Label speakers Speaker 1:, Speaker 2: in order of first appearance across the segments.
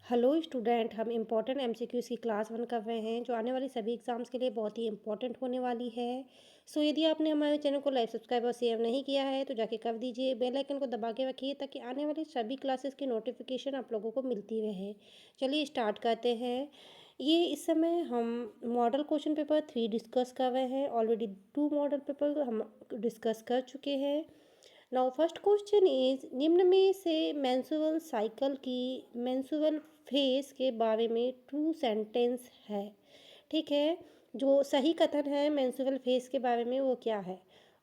Speaker 1: Hello student, हम important MCQs की class 1 कर रहे हैं जो आने वाली सभी एग्जाम्स के लिए बहुत ही इंपॉर्टेंट होने वाली है। यदि आपने हमारे चैनल को लाइक सब्सक्राइब और शेयर नहीं किया है तो जाके कर दीजिए। बेल आइकन को दबा के रखिए ताकि आने वाली सभी क्लासेस की नोटिफिकेशन आप लोगों को मिलती रहे। चलिए स्टार्ट करते हैं। ये इस समय हम मॉडल क्वेश्चन पेपर 3 डिस्कस कर रहे हैं। ऑलरेडी 2 मॉडल पेपर हम डिस्कस कर चुके हैं। नाउ फर्स्ट क्वेश्चन इज, निम्न में से मेंस्ट्रुअल साइकिल की मेंस्ट्रुअल फेज के बारे में ट्रू सेंटेंस है। ठीक है, जो सही कथन है मेंस्ट्रुअल फेज के बारे में वो क्या है?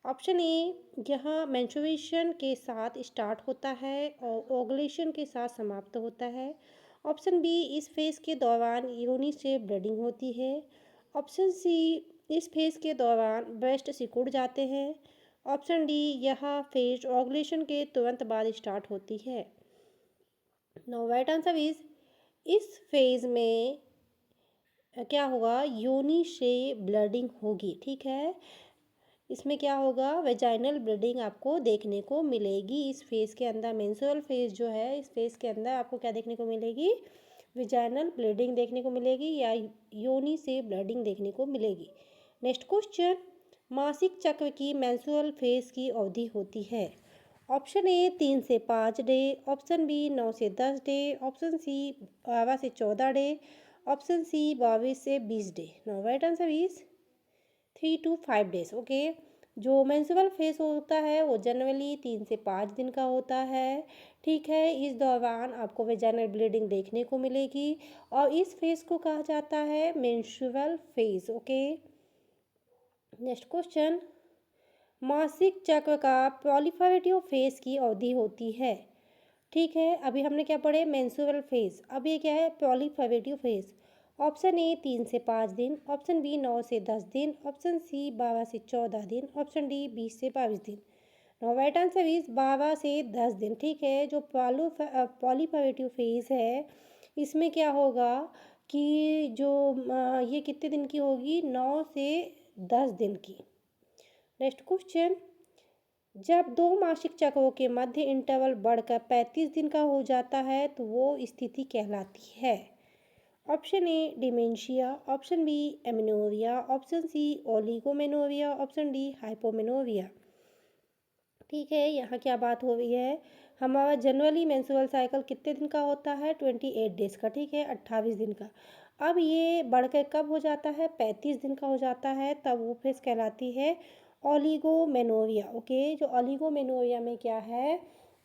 Speaker 1: ऑप्शन ए, यह मेंस्ट्रुएशन के साथ स्टार्ट होता है और ओवुलेशन के साथ समाप्त होता है। ऑप्शन बी, इस फेज के दौरान योनि से ब्लीडिंग होती है। ऑप्शन सी, इस फेज के दौरान ब्रेस्ट सिकुड़ जाते हैं। ऑप्शन डी, यह फेज ओवुलेशन के तुरंत बाद स्टार्ट होती है। नो राइट आंसर इज, इस फेज में क्या होगा, योनि से ब्लीडिंग होगी। ठीक है, इसमें क्या होगा, वेजाइनल ब्लीडिंग आपको देखने को मिलेगी। इस फेज के अंदर मेंस्ट्रुअल फेज जो है, इस फेज के अंदर आपको क्या देखने को मिलेगी, वेजाइनल ब्लीडिंग देखने को मिलेगी या योनि से ब्लीडिंग देखने को मिलेगी। नेक्स्ट क्वेश्चन, मासिक चक्र की मेंस्ट्रुअल फेज की अवधि होती है। ऑप्शन ए 3 से 5 डे, ऑप्शन बी 9 से 10 डे, ऑप्शन सी 12 से 14 डे, ऑप्शन सी 22 से 20 day. Now right answer is 3 to 5 days. Okay, जो मेंस्ट्रुअल फेज होता है वो जनरली 3 से 5 दिन का होता है। ठीक है, इस दौरान आपको वेजाइनल ब्लीडिंग देखने को मिलेगी और इस फेज को कहा जाता है menstrual phase. Okay, next question, मासिक चक्र का प्रोलिफरेटिव फेज की अवधि होती है। ठीक है, अभी हमने क्या पढ़े, मेंस्ट्रुअल फेज। अब ये क्या है, प्रोलिफरेटिव फेज। ऑप्शन ए 3 से 5 दिन, ऑप्शन बी 9 से 10 दिन, ऑप्शन सी 12 से 14 दिन, ऑप्शन डी 20 से 22 दिन। नो राइट आंसर इज 12 से 10 दिन। ठीक है, जो प्रोलिफरेटिव फेज है इसमें क्या होगा कि जो ये कितने दिन की होगी, 9 से 10 दिन की। नेक्स्ट क्वेश्चन, जब दो मासिक चक्रों के मध्य इंटरवल बढ़कर 35 दिन का हो जाता है तो वो स्थिति कहलाती है। Option A dementia, option B amenorrhea, option C oligomenorrhea, option D hypomenorrhea. ठीक है, यहाँ क्या बात हो रही है, हमारा जनरली मेंस्ट्रुअल साइकिल कितने दिन का होता है, 28 डेज का। ठीक है, 28 दिन का। अब ये बढ़कर कब हो जाता है, 35 दिन का हो जाता है, तब वो फेज कहलाती है ओलिगोमेनोरिया। ओके, जो ओलिगोमेनोरिया में क्या है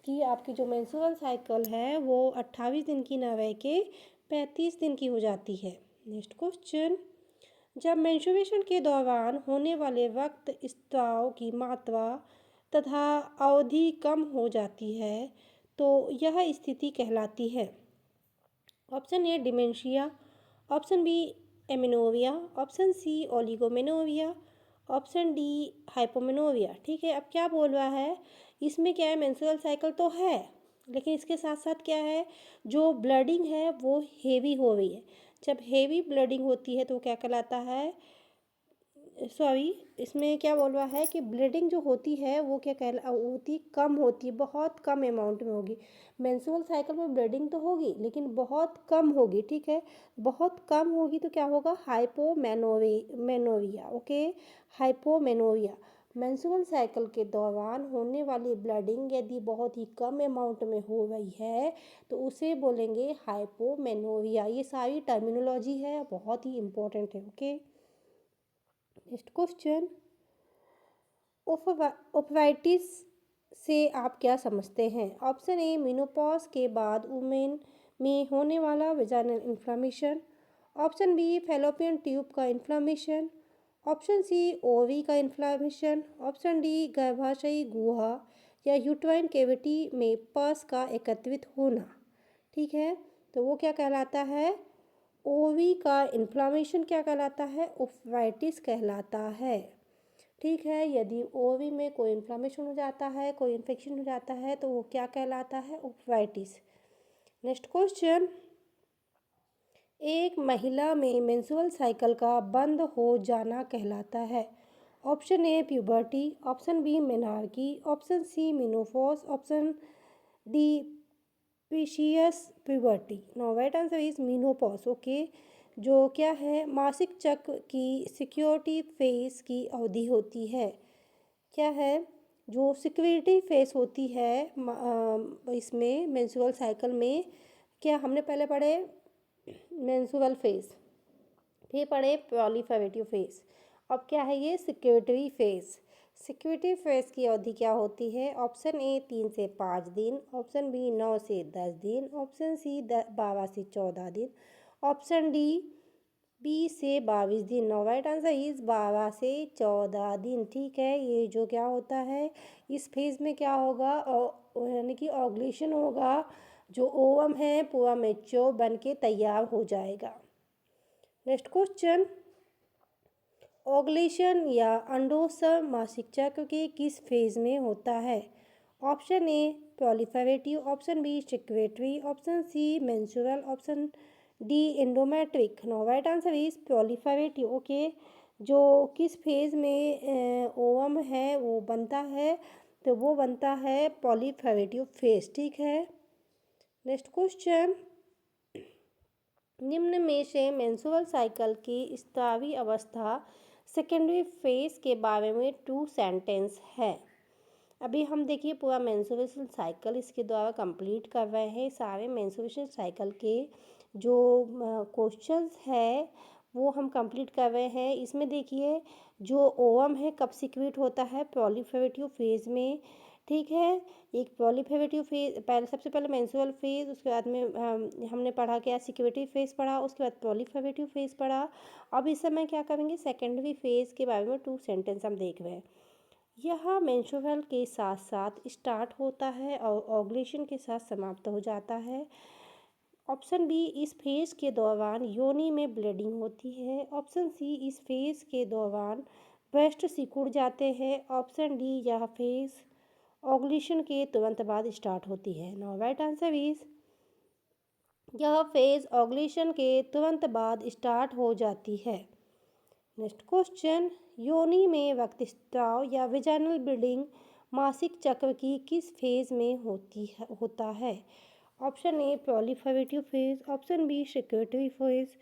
Speaker 1: कि आपकी जो मेंस्ट्रुअल साइकिल है वो 28 दिन की न रह के 35 दिन की हो जाती है। नेक्स्ट क्वेश्चन, जब मेंस्ट्रुएशन के दौरान होने वाले रक्त स्राव की मात्रा तथा अवधि कम हो जाती है तो यह स्थिति कहलाती है। Option A dementia, option B amenorrhoea, option C oligomenorrhoea, option D hypomenorrhoea. ठीक है, अब क्या बोल रहा है, इसमें क्या है, मेंस्ट्रुअल साइकिल तो है लेकिन इसके साथ साथ क्या है, जो ब्लडिंग है वो हेवी हो रही है। जब हेवी ब्लडिंग होती है तो क्या कहलाता है, सॉरी, इसमें क्या बोल रहा है कि ब्लीडिंग जो होती है वो क्या कहला होती, कम होती है, बहुत कम अमाउंट में होगी। मेंस्ट्रुअल साइकिल में ब्लीडिंग तो होगी लेकिन बहुत कम होगी। ठीक है, बहुत कम होगी तो क्या होगा, menorrhoea. Okay, hypomenorrhoea. Menstrual cycle के दौरान होने वाली ब्लीडिंग यदि बहुत ही कम अमाउंट में हो रही है तो उसे बोलेंगे हाइपोमेनोरिया। ये सारी टर्मिनोलॉजी है, बहुत ही इंपॉर्टेंट है। ओके, नेक्स्ट क्वेश्चन, ओफवाइटिस से आप क्या समझते हैं? ऑप्शन ए मेनोपॉज के बाद वुमेन में होने वाला vaginal inflammation, option B fallopian tube का इन्फ्लामेशन, ऑप्शन सी ओवी का इन्फ्लामेशन, ऑप्शन डी गर्भाशयी गुहा या यूट्राइन कैविटी में पस का एकत्रित होना। ठीक है, तो वो क्या कहलाता है, ओवी का इन्फ्लामेशन क्या कहलाता है, ओफवाइटिस कहलाता है। ठीक है, यदि ओवी में कोई इन्फ्लामेशन हो जाता है, कोई इन्फेक्शन हो जाता है तो वो क्या कहलाता है, ओफवाइटिस। नेक्स्ट क्वेश्चन, एक महिला में मेंस्ट्रुअल साइकिल का बंद हो जाना कहलाता है। Option A puberty, option B menarche, option C menopause, option D auspicious puberty. Now right answer is menopause. Okay, जो क्या है मासिक चक्र की सिक्योरिटी फेज की अवधि होती है। क्या है जो सिक्योरिटी फेज होती है इसमें मेंस्ट्रुअल साइकिल में, क्या हमने पहले पढ़े मेंस्ट्रुअल फेज, फिर पढ़े प्रोलिफरेटिव फेज, अब क्या है ये सिक्योरिटी फेज। सिक्योरिटी फेज की अवधि क्या होती है? ऑप्शन ए 3 से 5 दिन, ऑप्शन बी 9 से 10 दिन, ऑप्शन सी 12 से 14 दिन, ऑप्शन डी 20 से 22 दिन। नो राइट आंसर इज 12 से 14 दिन। ठीक है, ये जो क्या होता है इस फेज में क्या होगा, यानी कि ओवुलेशन होगा, जो ओवम है पूरा मैच्योर बन के तैयार हो जाएगा। नेक्स्ट क्वेश्चन, ओवुलेशन या अंडोत्सव मासिक चक्र के किस फेज में होता है? Option A proliferative, option B secretory, option C menstrual, option D endometrial. No right answer is proliferative. Okay, जो किस फेज में ओवम है वो बनता है, तो वो बनता है प्रोलिफरेटिव फेज। ठीक है, नेक्स्ट क्वेश्चन, निम्न में से मेंस्ट्रुअल साइकिल की स्रावी अवस्था सेकेंडरी फेज के बारे में ट्रू सेंटेंस है। अभी हम देखिए पूरा मेंस्ट्रुएशन साइकिल इसके द्वारा कंप्लीट कर रहे हैं। सारे मेंस्ट्रुएशन साइकिल के जो क्वेश्चंस है वो हम कंप्लीट कर रहे हैं। इसमें देखिए जो ओवम है कब सिक्रीट होता है? प्रोलिफरेटिव फेज में। ठीक है, एक प्रोलिफरेटिव फेज, पहले सबसे पहले मेंस्ट्रुअल फेज, उसके बाद में हमने पढ़ा क्या सिक्योरिटी फेज पढ़ा, उसके बाद प्रोलिफरेटिव फेज पढ़ा। अब इस समय क्या करेंगे, सेकेंडरी फेज के बारे में टू सेंटेंस हम देख रहे हैं। यह मेंस्ट्रुअल के साथ साथ स्टार्ट होता है और ओवुलेशन के साथ समाप्त हो जाता है। ऑप्शन बी इस फेज के दौरान योनि में ब्लीडिंग होती है, ऑप्शन सी इस फेज के दौरान ब्रेस्ट सिकुड़ जाते हैं, ऑप्शन डी यह फेज ओवुलेशन के तुरंत बाद स्टार्ट होती है। नाउ राइट आंसर इज यह फेज ओवुलेशन के तुरंत बाद स्टार्ट हो जाती है। नेक्स्ट क्वेश्चन, योनि में रक्तस्राव या वेजाइनल ब्लीडिंग मासिक चक्र की किस फेज में होता है? Option A proliferative phase, option B security phase,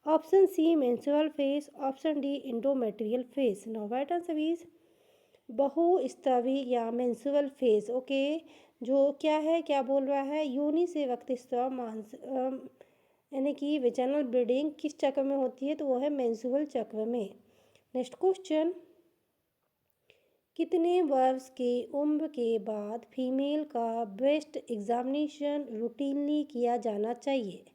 Speaker 1: option C menstrual phase, option D endometrial phase. Now right answer is बहुस्तरीय या मेंस्ट्रुअल फेज। ओके, जो क्या है, क्या बोल रहा है, योनि से रक्तस्राव यानी कि वेजाइनल ब्लीडिंग किस चक्र में होती है? तो वो है मेंस्ट्रुअल चक्र में। नेक्स्ट क्वेश्चन, कितने वर्ष के उम्र के बाद फीमेल का ब्रेस्ट एग्जामिनेशन रूटीनली किया जाना चाहिए?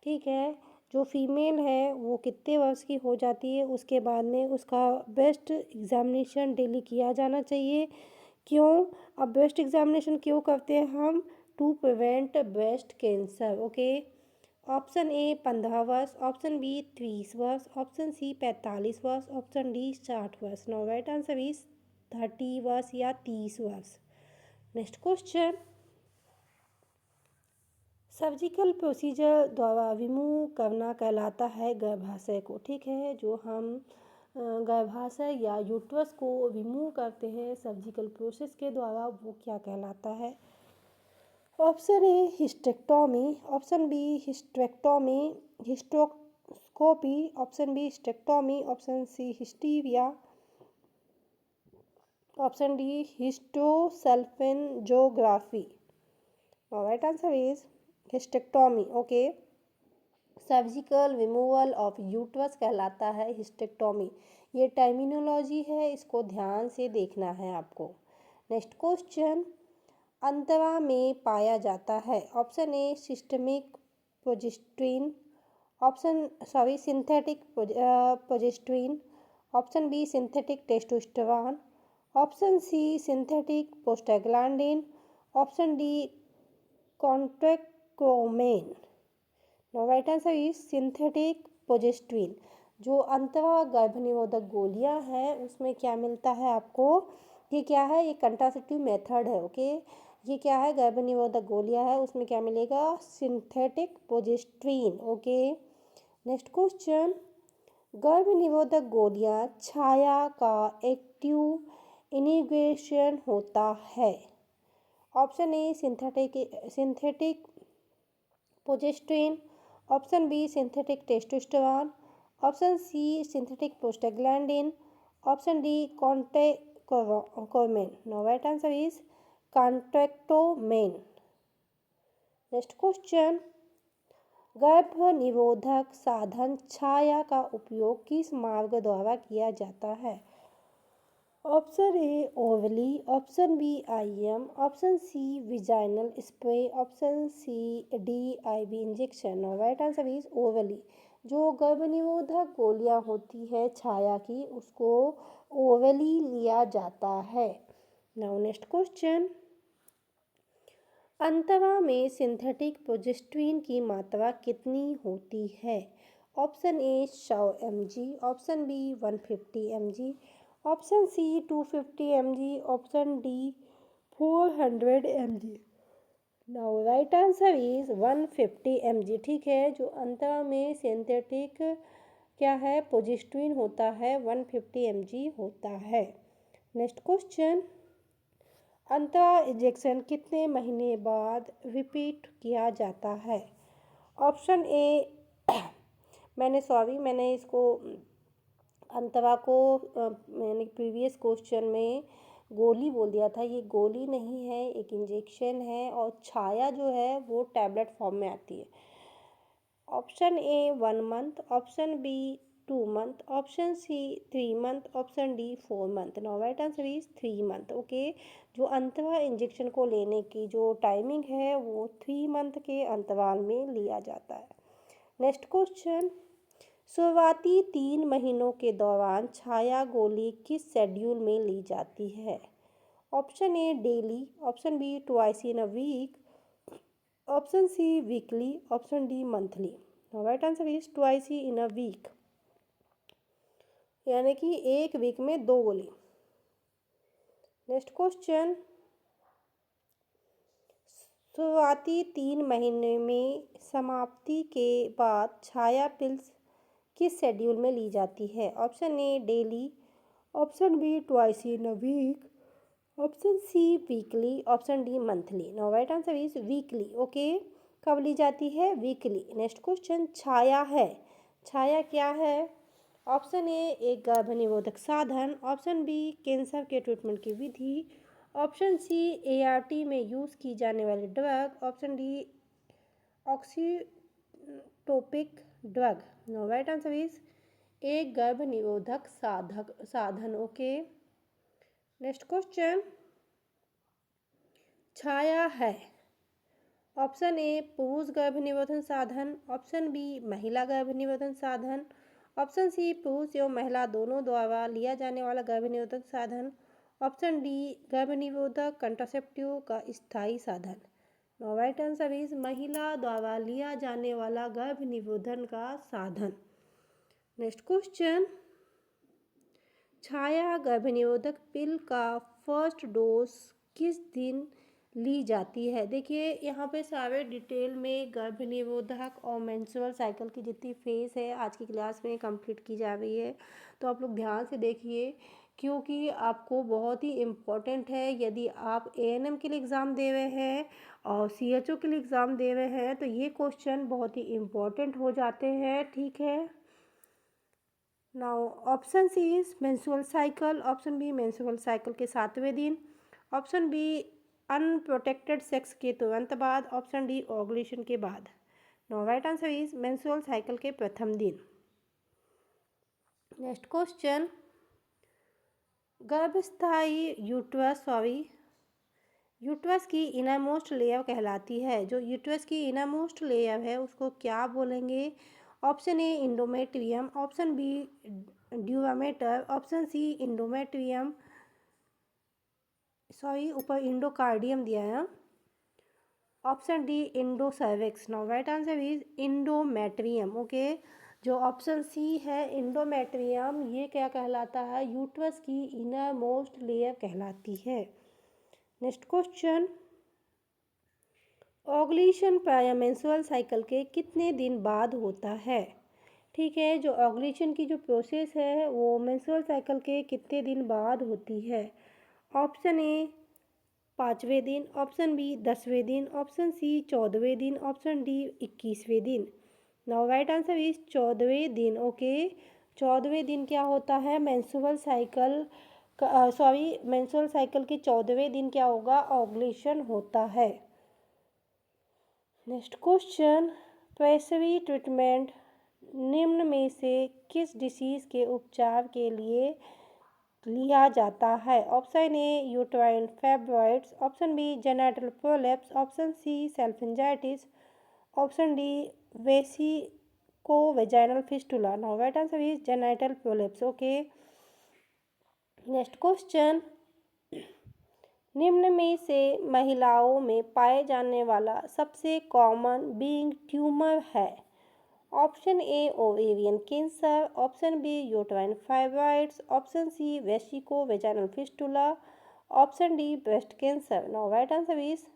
Speaker 1: ठीक है, जो फीमेल है वो कितने वर्ष की हो जाती है उसके बाद में उसका ब्रेस्ट एग्जामिनेशन डेली किया जाना चाहिए। क्यों? अब ब्रेस्ट एग्जामिनेशन क्यों करते हैं हम? To prevent breast cancer. Okay, option A 15 वर्ष, ऑप्शन बी 30 वर्ष, ऑप्शन सी 45 वर्ष, ऑप्शन डी 60 वर्ष। नो राइट आंसर इज 30 वर्ष या 30 वर्ष। नेक्स्ट क्वेश्चन, सर्जिकल प्रोसीजर द्वारा रिमूव करना कहलाता है गर्भाशय को। ठीक है, जो हम गर्भाशय या यूट्रस को रिमूव करते हैं सर्जिकल प्रोसेस के द्वारा, वो क्या कहलाता है? Option A hysterectomy, option B hysterectomy hysteroscopy, option B hysterectomy, option C hysteria, option D hysterosalpingography. Right answer is hysterectomy. Okay, surgical removal of uterus कहलाता है हिस्टेक्टोमी। ये टर्मिनोलॉजी है, इसको ध्यान से देखना है आपको। नेक्स्ट क्वेश्चन, अंतरा में पाया जाता है। Option A systemic progesterone, synthetic progesterone, option B synthetic testosterone, option C synthetic prostaglandin, option D कॉन्ट्रैक्टोमेन। No right answer is synthetic progesterone. जो अंतरा गर्भनिरोधक गोलियां हैं उसमें क्या मिलता है आपको? ये क्या है, ये कंट्रासेप्टिव मेथड है। ओके, ये क्या है, गर्भनिरोधक गोलियां है, उसमें क्या मिलेगा? Synthetic progesterone. Okay, next question, गर्भनिरोधक गोलियां छाया का एक्टिव इनिग्रेशन होता है। Option A synthetic progesterone, option B synthetic testosterone, option C synthetic prostaglandin, option D कॉन्टेक्टोमेन। नो राइट आंसर इज कॉन्टेक्टोमेन। नेक्स्ट क्वेश्चन, गर्भ निरोधक साधन छाया का उपयोग किस मार्ग द्वारा किया जाता है? Option A orally, option B IM, option C vaginal spray, option C D IV injection. Right answer is orally. जो गर्भ निरोधक गोलियां होती है छाया की, उसको ओवली लिया जाता है। नाउ नेक्स्ट क्वेश्चन, अंतरा में सिंथेटिक प्रोजेस्टेरोन की मात्रा कितनी होती है? Option A 100 mg, option B 150 mg, option C 250 mg, option D 400 mg। Now right answer is 150 mg। ठीक है, जो अंतरा में सिंथेटिक क्या है प्रोजेस्टेरोन होता है 150 mg होता है। नेक्स्ट क्वेश्चन, अंतरा इंजेक्शन कितने महीने बाद रिपीट किया जाता है? ऑप्शन ए मैंने इसको अंतरा को मैंने प्रीवियस क्वेश्चन में गोली बोल दिया था। ये गोली नहीं है, एक इंजेक्शन है, और छाया जो है वो टैबलेट फॉर्म में आती है। Option A 1 month, option B 2 month, option C 3 month, option D 4 month. Now right answer is 3 month. Okay, जो अंतरा इंजेक्शन को लेने की जो टाइमिंग है वो 3 मंथ के अंतराल में लिया जाता है। नेक्स्ट क्वेश्चन, शुरुआती 3 महीनों के दौरान छाया गोली किस शेड्यूल में ली जाती है? Option A daily, option B twice in a week, option C weekly, option D monthly. Right answer is twice in a week, यानी कि एक वीक में 2 गोली। नेक्स्ट क्वेश्चन, शुरुआती 3 महीने में समाप्ति के बाद छाया पिल्स किस शेड्यूल में ली जाती है? Option A daily, option B twice in a week, option C weekly, option D monthly. Now right answer is weekly. Okay, कब ली जाती है? वीकली। नेक्स्ट क्वेश्चन, छाया है, छाया क्या है? ऑप्शन ए एक गर्भ निरोधक साधन, ऑप्शन बी कैंसर के ट्रीटमेंट की विधि, ऑप्शन सी एआरटी में यूज़ की जाने वाली drug, option D oxytocic drug. No right answer is एक गर्भ निरोधक साधन। ओके, नेक्स्ट क्वेश्चन, छाया है, ऑप्शन ए पुरुष गर्भ निरोधन साधन, ऑप्शन बी महिला गर्भ निरोधन साधन, ऑप्शन सी पुरुष एवं महिला दोनों द्वारा लिया जाने वाला गर्भ निरोधक साधन, ऑप्शन डी गर्भ निरोधक कंट्रासेप्टिव का स्थायी साधन। नो राइट आंसर इज महिला द्वारा लिया जाने वाला गर्भ निरोधन का साधन। नेक्स्ट क्वेश्चन, छाया गर्भ निरोधक पिल का फर्स्ट डोज किस दिन ली जाती है? देखिए यहाँ पे सारे डिटेल में गर्भ निरोधक और मेंस्ट्रुअल साइकिल की जितनी फेज है आज की क्लास में कंप्लीट की जा रही है, तो आप लोग ध्यान से देखिए, क्योंकि आपको बहुत ही इम्पोर्टेंट है। यदि आप एएनएम के लिए एग्ज़ाम दे रहे हैं और सीएचओ के लिए एग्ज़ाम दे रहे हैं तो ये क्वेश्चन बहुत ही इम्पोर्टेंट हो जाते हैं। ठीक है, now option C is menstrual cycle, option B menstrual cycle के 7वें दिन, ऑप्शन बी अनप्रोटेक्टेड सेक्स के तुरंत बाद, ऑप्शन डी ओवुलेशन के बाद। Now right answer is menstrual cycle के प्रथम दिन। नेक्स्ट क्वेश्चन, गर्भस्थायी यूट्रस की इनरमोस्ट लेयर कहलाती है। जो यूट्रस की इनरमोस्ट लेयर है उसको क्या बोलेंगे? Option A endometrium, option B dura mater, option C endometrium, ऊपर इंडोकार्डियम दिया है, option D endocervix. No right answer is endometrium. Okay, जो ऑप्शन सी है इंडोमेट्रियम, ये क्या कहलाता है? यूट्रस की इनर मोस्ट लेयर कहलाती है। नेक्स्ट क्वेश्चन, ओवुलेशन प्रायः मेंस्ट्रुअल साइकिल के कितने दिन बाद होता है? ठीक है, जो ओवुलेशन की जो प्रोसेस है वो मेंस्ट्रुअल साइकिल के कितने दिन बाद होती है? ऑप्शन ए 5वें दिन, ऑप्शन बी 10वें दिन, ऑप्शन सी 14वें दिन, ऑप्शन डी 21वें दिन। नाउ राइट आंसर इज 14वें दिन। ओके, 14वें दिन क्या होता है? मेंस्ट्रुअल साइकिल मेंस्ट्रुअल साइकिल के 14वें दिन क्या होगा? ओव्यूलेशन होता है। नेक्स्ट क्वेश्चन, पैसिवी ट्रीटमेंट निम्न में से किस डिसीज के उपचार के लिए लिया जाता है? Option A uterine fibroids, option B genital prolapse, option C salpingitis, option D vesico vaginal fistula. Now right answer is genital prolapse. Okay, next question, निम्न में से महिलाओं में पाए जाने वाला सबसे कॉमन बीइंग ट्यूमर है? Option A ovarian cancer, option B uterine fibroids, option C vesico vaginal fistula, option D breast cancer. Now right answer is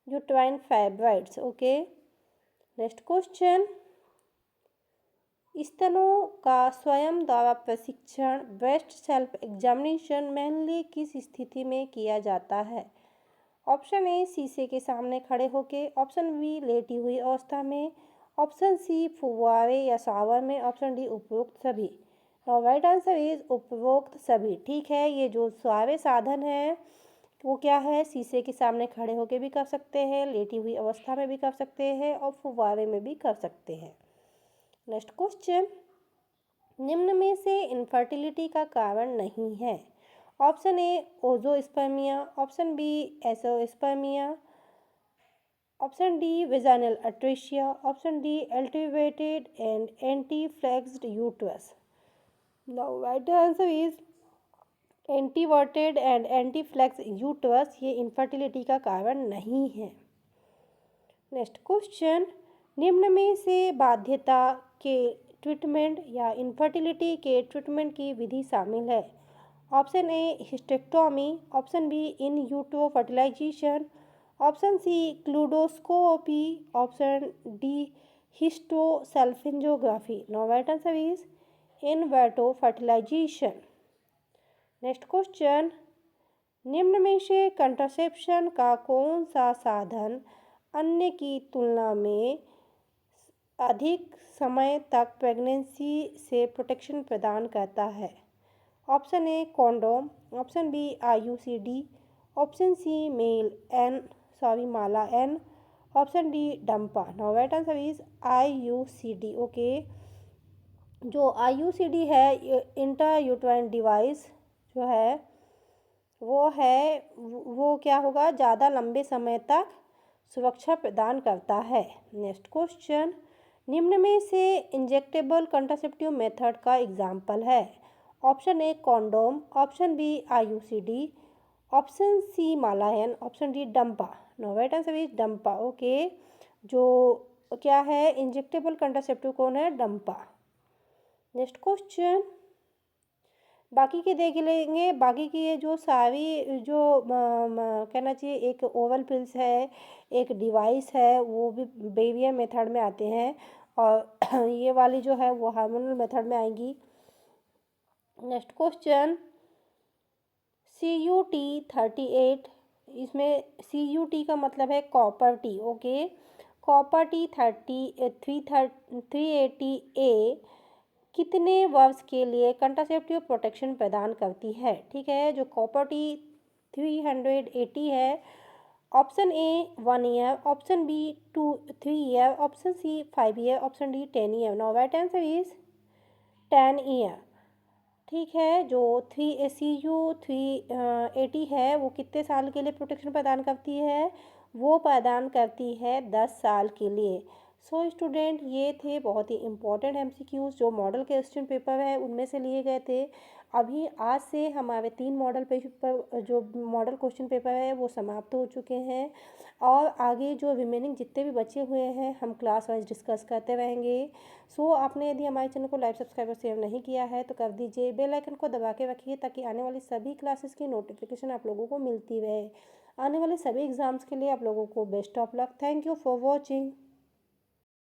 Speaker 1: uterine fibroids. Okay, next question, स्तनों का स्वयं द्वारा प्रशिक्षण ब्रेस्ट सेल्फ एग्जामिनेशन मेनली किस स्थिति में किया जाता है? ऑप्शन ए शीशे के सामने खड़े होके, ऑप्शन बी लेटी हुई अवस्था में, ऑप्शन सी फुव्वारे या शावर में, ऑप्शन डी उपरोक्त सभी। और राइट आंसर इज उपरोक्त सभी। ठीक है, ये जो सारे साधन है वो क्या है? शीशे के सामने खड़े होके भी कर सकते हैं, लेटी हुई अवस्था में भी कर सकते हैं और फुव्वारे में भी कर सकते हैं। नेक्स्ट क्वेश्चन, निम्न में से इनफर्टिलिटी का कारण नहीं है? Option A oligospermia, option B azoospermia, option D vaginal atresia, option D anteverted and anteflexed uterus. Now right answer is anteverted and anteflexed uterus ये इनफर्टिलिटी का कारण नहीं है। नेक्स्ट क्वेश्चन, निम्न में से बाध्यता के ट्रीटमेंट या इनफर्टिलिटी के ट्रीटमेंट की विधि शामिल है? Option A hysterectomy, option B in vitro fertilisation, option C culdoscopy, option D hysterosalpingography. Now right answer is in vitro fertilisation. Next question, निम्न में से कंट्रासेप्शन का कौन सा साधन अन्य की तुलना में अधिक समय तक प्रेगनेंसी से प्रोटेक्शन प्रदान करता है? Option A condom, option B IUCD, option C Mala N, option D डंपा। Now right answer is IUCD। Okay, जो IUCD है इंट्रा यूट्राइन डिवाइस जो है वो क्या होगा? ज़्यादा लंबे समय तक सुरक्षा प्रदान करता है। नेक्स्ट क्वेश्चन, निम्न में से इंजेक्टेबल कंट्रासेप्टिव मेथड का एग्जाम्पल है? Option A condom, option B IUCD, option C Mala N, option D डंपा। नो राइट आंसर इज डंपा। ओके, जो क्या है इंजेक्टेबल कंट्रासेप्टिव कौन है? डंपा। नेक्स्ट क्वेश्चन, बाकी के देख लेंगे। बाकी की ये जो सारी जो कहना चाहिए एक ओवल पिल्स है, एक डिवाइस है, वो भी बेवियर मेथड में आते हैं और ये वाली जो है वो हार्मोनल मेथड में आएंगी। नेक्स्ट क्वेश्चन, CUT38, इसमें CUT का मतलब है copper T. Okay, copper T 380A कितने वर्ष के लिए कंट्रासेप्टिव प्रोटेक्शन प्रदान करती है? ठीक है, जो कॉपर टी 380 है, option A 1 year, option B 3 year, option C 5 year, option D 10 year. Now right answer is 10 year. ठीक है, जो CU380 है वो कितने साल के लिए प्रोटेक्शन प्रदान करती है? वो प्रदान करती है 10 साल के लिए। सो स्टूडेंट, ये थे बहुत ही इम्पोर्टेंट MCQs जो मॉडल क्वेश्चन पेपर है उनमें से लिए गए थे। अभी आज से हमारे 3 मॉडल पेपर जो मॉडल क्वेश्चन पेपर है वो समाप्त हो चुके हैं और आगे जो रिमेनिंग जितने भी बचे हुए हैं हम क्लास वाइज डिस्कस करते रहेंगे। सो आपने यदि हमारे चैनल को लाइक सब्सक्राइब और शेयर नहीं किया है तो कर दीजिए, बेल आइकन को दबा के रखिए ताकि आने वाली सभी क्लासेस की नोटिफिकेशन आप लोगों को मिलती रहे। आने वाले सभी एग्ज़ाम्स के लिए आप लोगों को best of luck. Thank you for watching.